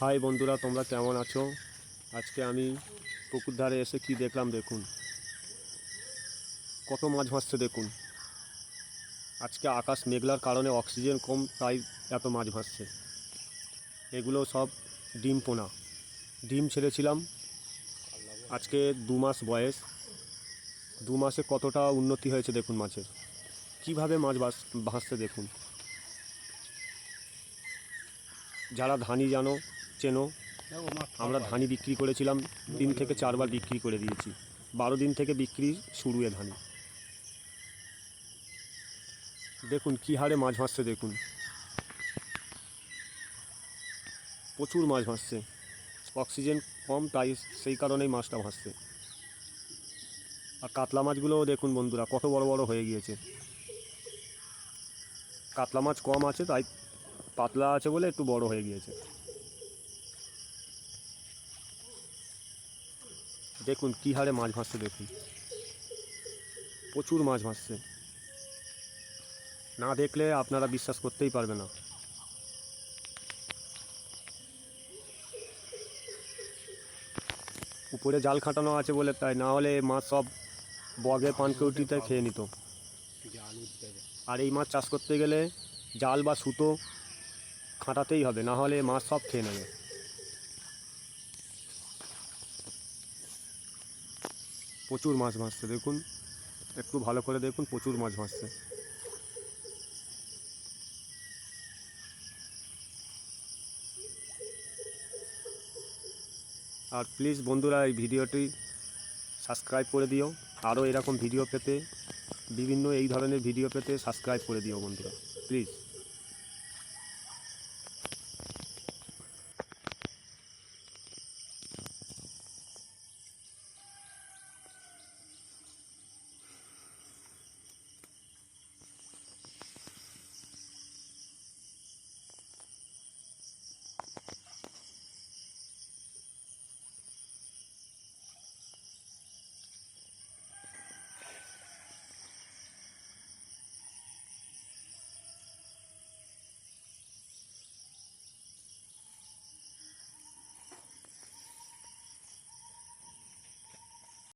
High বন্ধুরা, তোমরা কেমন আছো? আজকে আমি পুকুর ধারে এসে কি দেখলাম দেখুন। কত মাছ ভাসছে দেখুন। আজকে আকাশ মেঘলার কারণে অক্সিজেন কম, তাই এত মাছ ভাসছে। এগুলো সব ডিম পোনা। ডিম ছেড়েছিলাম আজকে 2 মাস বয়স। 2 মাসে কতটা উন্নতি হয়েছে দেখুন মাছের। কিভাবে মাছ ভাসছে দেখুন। যারা ধানি জানো, চেনো, আমরা ধানি বিক্রি করেছিলাম 3 থেকে 4 বার বিক্রি করে দিয়েছি। 12 দিন থেকে বিক্রি শুরু এ ধানি। দেখুন কী হারে মাছ ভাসছে দেখুন। প্রচুর মাছ ভাসছে। অক্সিজেন কম, তাই সেই কারণেই মাছটা ভাসছে। আর কাতলা মাছগুলোও দেখুন বন্ধুরা, কত বড় বড় হয়ে গিয়েছে। কাতলা মাছ কম আছে, তাই পাতলা আছে বলে একটু বড় হয়ে গিয়েছে। দেখুন কী হারে মাছ ভাসছে দেখুন। প্রচুর মাছ ভাসছে। না দেখলে আপনারা বিশ্বাস করতেই পারবে না। উপরে জাল খাটানো আছে বলে তাই, না হলে মাছ সব বগে পানকৌটিতে খেয়ে নিত। আর এই মাছ চাষ করতে গেলে জাল বা সুতো খাটাতেই হবে, না হলে মাছ সব খেয়ে নেবে। প্রচুর মাছ ভাসছে দেখুন, একটু ভালো করে দেখুন, প্রচুর মাছ ভাসছে। আর প্লিজ বন্ধুরা, এই ভিডিওটি সাবস্ক্রাইব করে দিও। আরও এরকম ভিডিও পেতে, বিভিন্ন এই ধরনের ভিডিও পেতে সাবস্ক্রাইব করে দিও বন্ধুরা, প্লিজ।